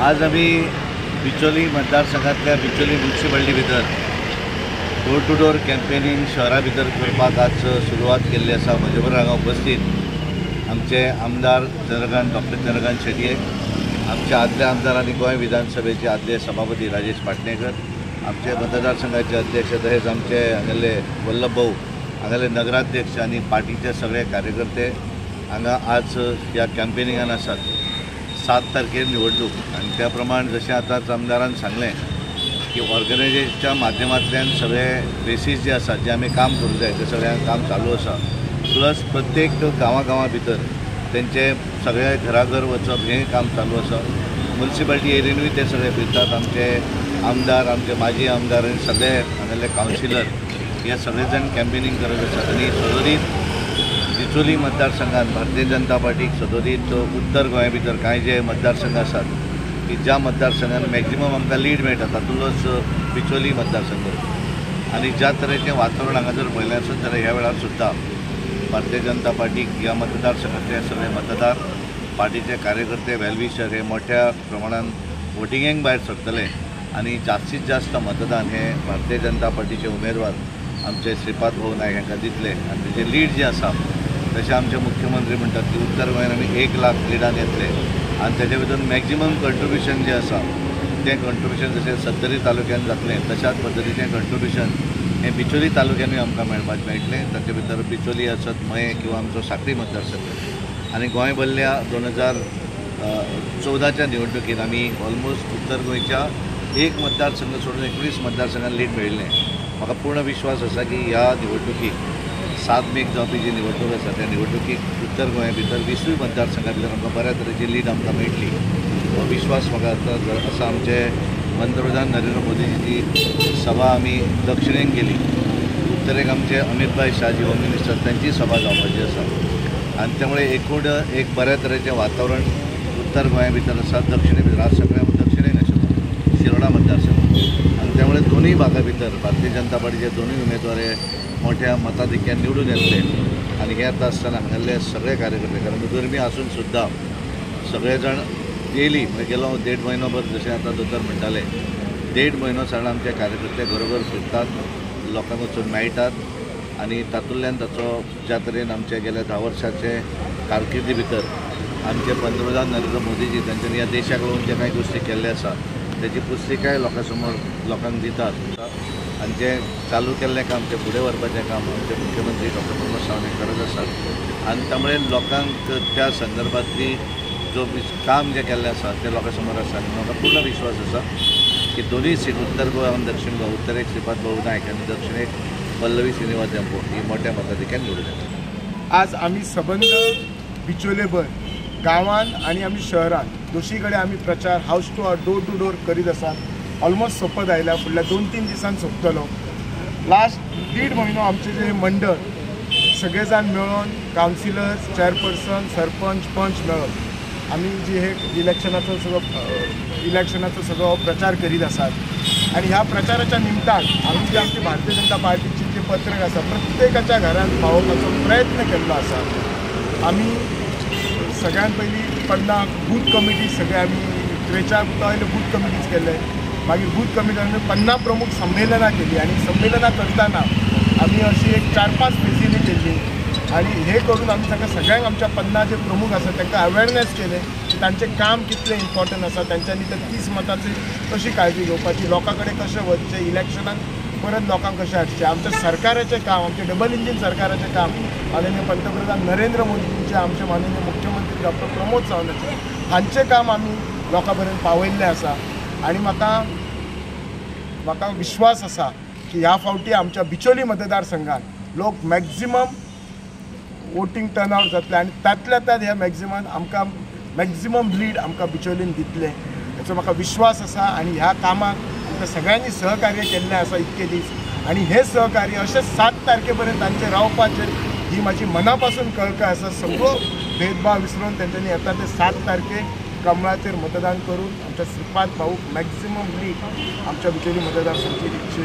आज आम्ही बिचोली मतदारसंघातल्या बिचोली म्युनिसिपालिटी भितर डोर टू डोर कॅम्पेनिंग शहरा भितर करपाक आज सुरवात केल्ली आसा। म्हजे बरोबर हांगा उपस्थित आमचे आमदार डॉक्टर चंद्रकांत शेटये, आमचे आदले आमदार आनी गोंय विधानसभेचे आदले सभापती राजेश पाटणेकर, आमचे मतदारसंघाचे अध्यक्ष तशेंच आमचे हांगेले वल्लभ भाऊ, हांगेले नगराध्यक्ष आनी पार्टीचे सगळे कार्यकर्ते हांगा आज ह्या कॅम्पेनिंगान आसात। 7 तारखेर निवडणूक आनी त्या प्रमाण जशें आतांच आमदारान सांगलें की ऑर्गनायजेशनच्या माध्यमांतल्यान सगळे बेसीस जे आसात जे आमी काम करूंक जाय ते सगळ्यांक काम चालू आसा। प्लस प्रत्येक गांवा भितर तेंचे सगळे घराघर वचप हें काम चालू आसा। म्युनिसिपालिटी एरियेनूय ते सगळे फिरतात। आमचे आमदार, आमचे माजी आमदार आनी सगळे हांगेले कावन्सिलर हे सगळे जाण कॅम्पेनिंग करत आसात। आनी सदोदीत बिचोली मतदारसंघात भारतीय जनता पार्टीक सदोदीत उत्तर गोंया भितर कांय जे मतदारसंघ आसात की ज्या मतदारसंघात मॅक्झिमम आमकां लीड मेळटा तातूंतलोच बिचोली मतदारसंघ। आनी ज्या तरेचें वातावरण हांगा जर पळयलें आसत जाल्यार ह्या वेळार सुद्दां भारतीय जनता पार्टीक ह्या मतदारसंघातले सगळे मतदार, पार्टीचे कार्यकर्ते, वेलविशर हे मोठ्या प्रमाणात वोटिंगेक भायर सरतले आनी जास्तीत जास्त मतदान हे भारतीय जनता पार्टीचे उमेदवार आमचे श्रीपाद भाऊ नायक हांकां दितले। आनी तेजे लीड जे आसा तशें आमचे मुख्यमंत्री म्हणटात की उत्तर गोंयांत आमी 1 लाख लिडान येतले आनी तेजे भितर मॅक्झिमम कंट्रिब्युशन जे आसा तें कंट्रिब्युशन जशें 70 तालुक्यांत जातलें तशाच पद्दतीचें कंट्रिब्युशन हें बिचोली तालुक्यांनी आमकां मेळपाक मेळटलें। ताचे भितर बिचोली आसत, मये किंवा आमचो सांखळी मतदारसंघ आनी गोंय भरल्या 2014च्या निवडणुकीत आमी ऑलमोस्ट उत्तर गोंयच्या एक मतदारसंघ सोडून 19 मतदारसंघांत लीड मेळिल्लें। म्हाका पूर्ण विश्वास आसा की ह्या निवडणुकीक 7 मेक जावपी जी निवडणूक आसा त्या निवडणुकीक उत्तर गोंया भितर 20 मतदारसंघां भितर आमकां बऱ्या तरेची लीड आमकां मेळटली हो विश्वास म्हाका आसा। आमचे पंतप्रधान नरेंद्र मोदीची सभा आमी दक्षिणेक गेली, उत्तरेक आमचे अमित भाई शाह जी होम मिनिस्टर त्यांची सभा जावपाची आसा आनी त्यामुळे एकूण एक बऱ्या तरेचें वातावरण उत्तर गोंया भितर आसा। दक्षिणे भितर आज सगळ्या दक्षिणेक आशिल्लो शिरोडा मतदारसंघ आनी त्यामुळे दोनूय भागा भितर भारतीय जनता पार्टीचे दोनूय उमेदवार हे मोठ्या मताधिक्यान निवडून येतले आनी हे आता आसतना हांगेले सगळे कार्यकर्ते, कारण गरमी आसून सुद्दां सगळे जाण डेली म्हणजे गेलो 1.5 म्हयनोभर जशें आतां दोतोर म्हणटाले 1.5 म्हयनो सावन आमचे कार्यकर्ते घरोघर फिरतात, लोकांक वचून मेळटात आनी तातूंतल्यान ताचो ज्या तरेन आमचे गेल्या 10 वर्सांचे कारकिर्दी भितर आमचे पंतप्रधान नरेंद्र मोदीजी तांच्यांनी ह्या देशाक लागून जे कांय गोश्टी केल्ले आसा तेची पुस्तिकाय लोकां समोर लोकांक दितात आनी जे चालू केल्लें काम ते फुडें व्हरपाचें काम आमचे मुख्यमंत्री डॉक्टर प्रमोद सावंत करत आसात आनी त्यामुळे लोकांक त्या संदर्भातली जो काम जे केल्लें आसा ते लोकां समोर आसा आनी म्हाका पूर्ण विश्वास आसा की दोनूय सीट उत्तर गोवा आनी दक्षिण गोवा, उत्तरेक श्रीपाद भाऊ नायक आनी दक्षिणेक पल्लवी श्रीनिवास देंपो ही मोठ्या मताधिक्यान निवडून येता। आज आमी सबंद बिचोलेभर गांवांत आनी आमी शहरांत दोशी कडेन आमी प्रचार house to house, door to door करीत आसात। ऑलमोस्ट सोंपत आयल्या, फुडल्या 2-3 दिसान सोंपतलो। लास्ट 1.5 म्हयनो आमचे जे मंडळ सगळे जाण मेळोन कावन्सिलर्स, चेअरपर्सन, सरपंच, पंच मेळोन आमी जे हे इलेक्शनाचो सगळो प्रचार करीत आसात आनी ह्या प्रचाराच्या निमतान आमी जे आमची भारतीय जनता पार्टीची जे पत्रक आसा प्रत्येकाच्या घरांत पावोवपाचो प्रयत्न केल्लो आसा। आमी सगळ्यात पयलीं 50 बूथ कमिटी सगळे आमी 43 बूथ कमिटीज केले, मागीर बूथ कमिटीन 50 प्रमुख संमेलनां केली आनी संमेलनां करतना आमी अशी एक 4-5 फेजींनी केल्ली आनी हे करून आमी तांकां सगळ्यांक आमच्या 50 जे प्रमुख आसा तांकां अवेरनेस केलें की तांचें काम कितलें इम्पॉर्टंट आसा, तांच्यांनी तर 30 मतांची कशी काळजी घेवपाची, लोकां कडेन कशें वचचें, इलेक्शनाक परत लोकांक कशें हाडचें। आमच्या सरकाराचें काम, आमचे डबल इंजीन सरकाराचें काम माननीय पंतप्रधान नरेंद्र मोदींचे, आमचे माननीय मुख्यमंत्री डॉक्टर प्रमोद सावंताचे हांचें काम आमी लोकां पर्यंत पावयल्लें आसा आनी म्हाका विश्वास आसा की ह्या फावटी आमच्या बिचोली मतदारसंघात लोक मॅक्झिमम वोटींग टर्नआउट जातले आनी तातल्या ह्या आमकां मॅक्झिमम लीड आमकां बिचोलीन दितले हाचो म्हाका विश्वास आसा। आनी ह्या कामाक आमकां सगळ्यांनी सहकार्य केल्लें आसा इतके दीस आनी हे सहकार्य अशें 7 तारखे पर्यंत तांचें रावपाचें ही म्हाजी मनापासून कळकळ आसा। सगळो भेदभाव विसरून तेंच्यांनी येता ते 7 तारखेक कमळाचेर मतदान करून आमच्या श्रीपाद भाऊक मॅक्झिमम लीड आमच्या बिचोली मतदारसंघाची